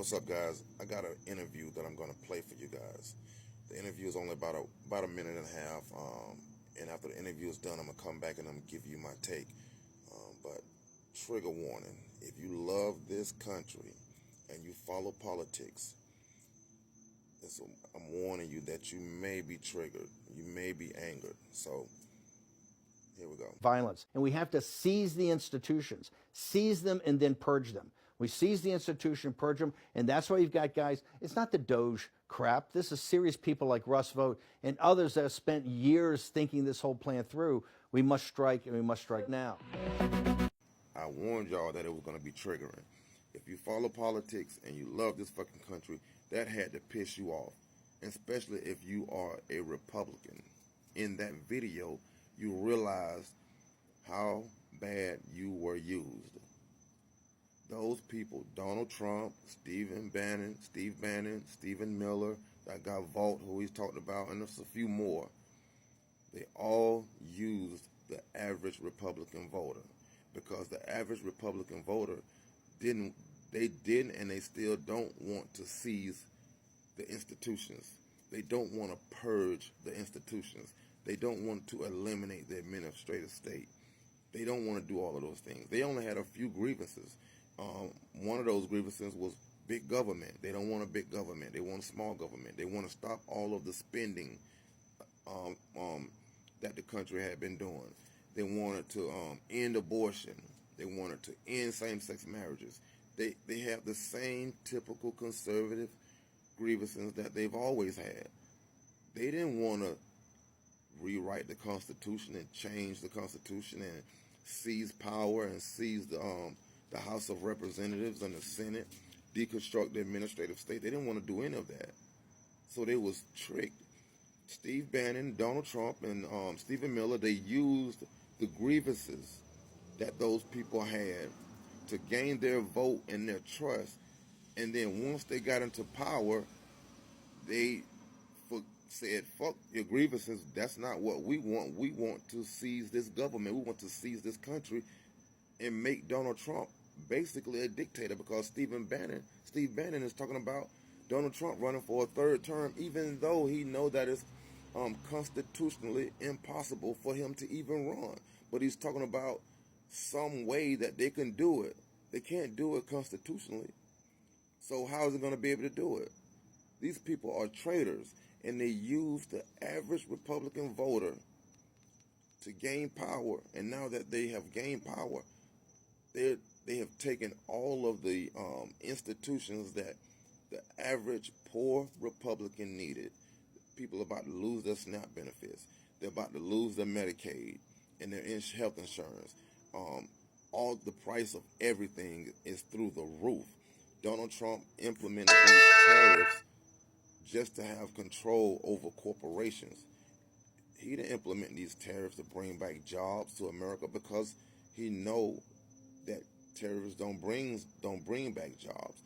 what's up, guys? I got an interview that I'm going to play for you guys. The interview is only about a minute and a half, and after the interview is done, I'm going to come back and I'm going to give you my take. But trigger warning, if you love this country and you follow politics, I'm warning you that you may be triggered, you may be angered. So here we go. Violence. And we have to seize the institutions, seize them and then purge them. We seize the institution, purge them, and that's why you've got guys, it's not the Doge crap. This is serious people like Russ Vought and others that have spent years thinking this whole plan through. We must strike, and we must strike now. I warned y'all that it was going to be triggering. If you follow politics and you love this fucking country, that had to piss you off, especially if you are a Republican. In that video, you realize how bad you were used. Those people, Donald Trump, Steve Bannon, Stephen Miller, that guy Vought, who he's talked about, and there's a few more, they all used the average Republican voter, because the average Republican voter didn't and they still don't want to seize the institutions. They don't want to purge the institutions. They don't want to eliminate the administrative state. They don't want to do all of those things. They only had a few grievances. One of those grievances was big government. They don't want a big government. They want a small government. They want to stop all of the spending that the country had been doing. They wanted to end abortion. They wanted to end same-sex marriages. They have the same typical conservative grievances that they've always had. They didn't want to rewrite the Constitution and change the Constitution and seize power and seize the House of Representatives and the Senate, deconstruct the administrative state. They didn't want to do any of that. So they was tricked. Steve Bannon, Donald Trump, and Stephen Miller, they used the grievances that those people had to gain their vote and their trust. And then once they got into power, they said, fuck your grievances. That's not what we want. We want to seize this government. We want to seize this country and make Donald Trump basically a dictator, because Steve Bannon is talking about Donald Trump running for a third term, even though he know that it's constitutionally impossible for him to even run. But he's talking about some way that they can do it. They can't do it constitutionally. So how is he going to be able to do it? These people are traitors, and they use the average Republican voter to gain power. And now that they have gained power, they have taken all of the institutions that the average poor Republican needed. People are about to lose their SNAP benefits. They're about to lose their Medicaid and their health insurance. All the price of everything is through the roof. Donald Trump implemented these tariffs just to have control over corporations. He didn't implement these tariffs to bring back jobs to America, because he know that tariffs don't bring back jobs.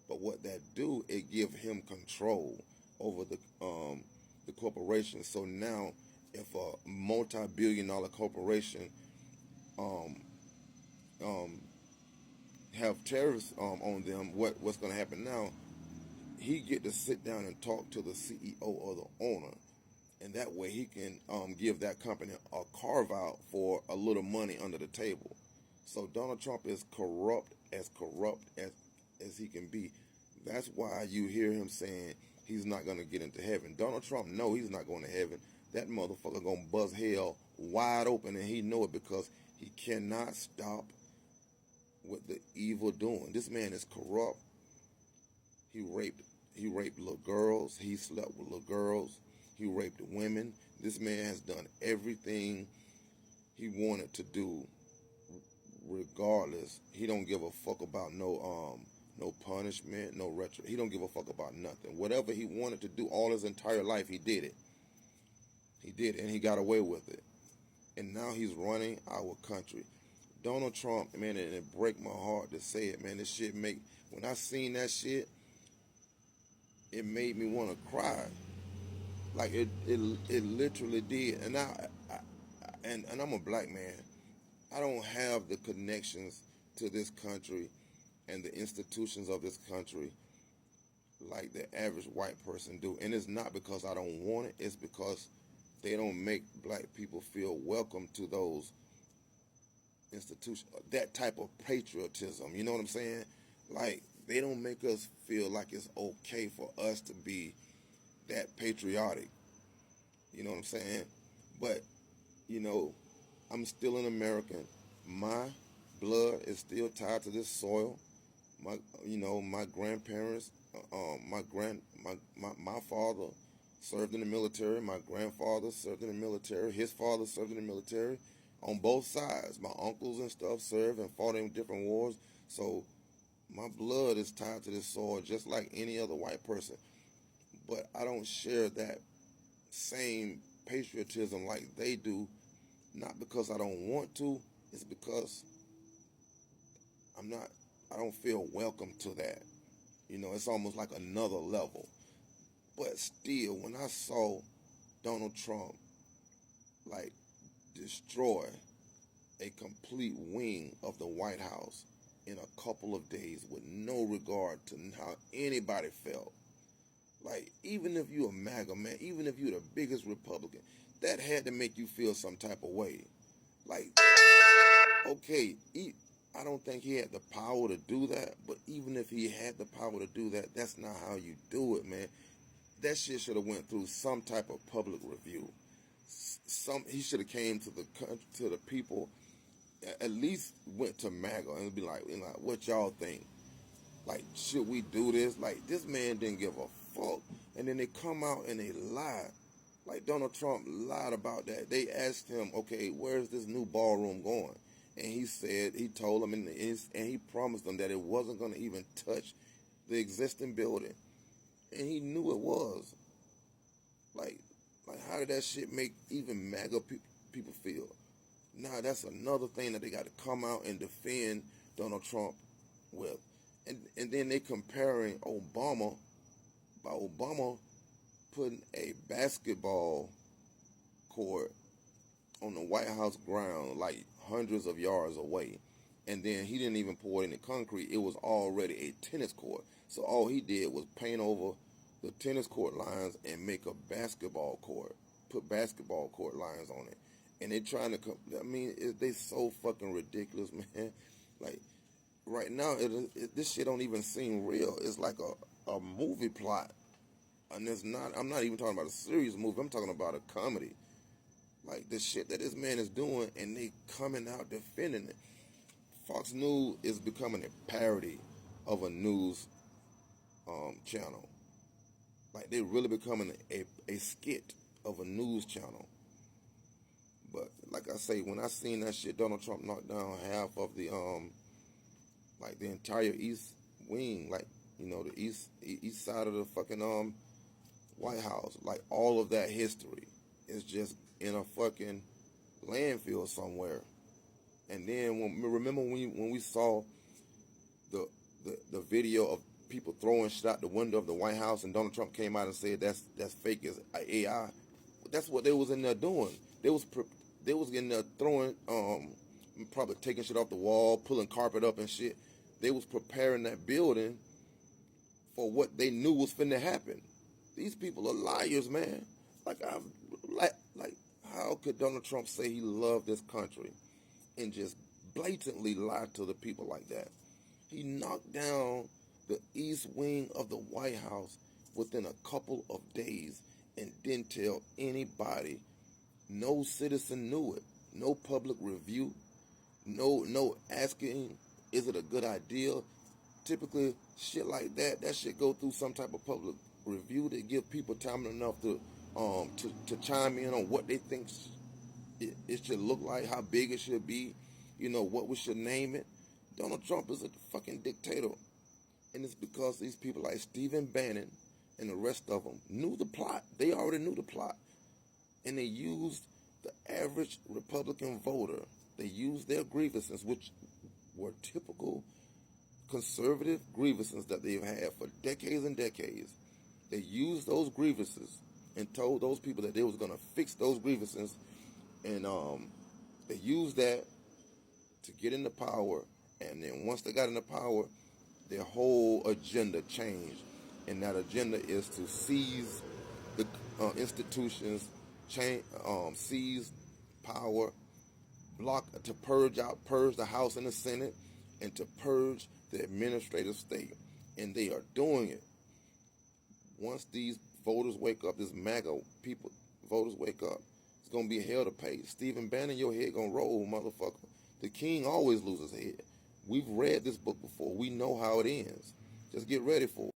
But what that do, it give him control over the corporation. So now, if a multi-billion-dollar corporation have tariffs on them, what's going to happen now? He get to sit down and talk to the CEO or the owner, and that way he can give that company a carve out for a little money under the table. So Donald Trump is corrupt as he can be. That's why you hear him saying he's not going to get into heaven. Donald Trump know he's not going to heaven. That motherfucker going to buzz hell wide open, and he know it, because he cannot stop what the evil doing. This man is corrupt. He raped little girls. He slept with little girls. He raped women. This man has done everything he wanted to do. Regardless, he don't give a fuck about no punishment, no retro. He don't give a fuck about nothing. Whatever he wanted to do all his entire life, he did it. He did it, and he got away with it. And now he's running our country. Donald Trump, man, and it break my heart to say it, man. This shit when I seen that shit, it made me want to cry. Like it literally did. And and I'm a black man. I don't have the connections to this country and the institutions of this country like the average white person do. And it's not because I don't want it, it's because they don't make black people feel welcome to those institutions, that type of patriotism. You know what I'm saying? Like, they don't make us feel like it's okay for us to be that patriotic. You know what I'm saying? But, you know, I'm still an American. My blood is still tied to this soil. My grandparents, my father served in the military. My grandfather served in the military. His father served in the military. On both sides, my uncles and stuff served and fought in different wars. So my blood is tied to this soil just like any other white person. But I don't share that same patriotism like they do. Not because I don't want to. It's because I'm not. I don't feel welcome to that. You know, it's almost like another level. But still, when I saw Donald Trump like destroy a complete wing of the White House in a couple of days with no regard to how anybody felt, like, even if you're a MAGA man, even if you're the biggest Republican, that had to make you feel some type of way. Like, okay, I don't think he had the power to do that, but even if he had the power to do that, that's not how you do it, man. That shit should have went through some type of public review. He should have came to the country, to the people, at least went to MAGA and be like, what y'all think? Like, should we do this? Like, this man didn't give a fuck. And then they come out and they lie. Like, Donald Trump lied about that. They asked him, okay, where's this new ballroom going? And he told them, and he promised them that it wasn't going to even touch the existing building. And he knew it was. Like how did that shit make even MAGA people feel? Nah, that's another thing that they got to come out and defend Donald Trump with. And then they comparing Obama, by Obama putting a basketball court on the White House ground like hundreds of yards away. And then he didn't even pour it in the concrete. It was already a tennis court. So all he did was paint over the tennis court lines and make a basketball court. Put basketball court lines on it. And they trying to they so fucking ridiculous, man. Like, right now, this shit don't even seem real. It's like a movie plot. And it's not, I'm not even talking about a serious movie. I'm talking about a comedy. Like, the shit that this man is doing, and they coming out defending it. Fox News is becoming a parody of a news channel. Like, they're really becoming a skit of a news channel. But like I say, when I seen that shit, Donald Trump knocked down half of the like the entire East Wing, like, the east side of the fucking White House, like all of that history is just in a fucking landfill somewhere. And then remember when we saw the video of people throwing shit out the window of the White House, and Donald Trump came out and said that's fake as AI. That's what they was in there doing. They was in there throwing probably taking shit off the wall, pulling carpet up and shit. They was preparing that building for what they knew was finna happen. These people are liars, man. Like how could Donald Trump say he loved this country and just blatantly lie to the people like that? He knocked down the east wing of the White House within a couple of days and didn't tell anybody. No citizen knew it. No public review. No asking, is it a good idea? Typically, shit like that shit go through some type of public review to give people time enough to chime in on what they think it should look like, how big it should be, what we should name it. Donald Trump is a fucking dictator. And it's because these people like Stephen Bannon and the rest of them knew the plot. They already knew the plot. And they used the average Republican voter. They used their grievances, which were typical conservative grievances that they've had for decades and decades. They used those grievances and told those people that they was going to fix those grievances. And they used that to get into power. And then once they got into power, their whole agenda changed. and that agenda is to seize the institutions, seize power, to purge the House and the Senate, and to purge the administrative state. And they are doing it. Once these voters wake up, this MAGA voters wake up, it's gonna be hell to pay. Stephen Bannon, your head gonna roll, motherfucker. The king always loses head. We've read this book before. We know how it ends. Just get ready for it.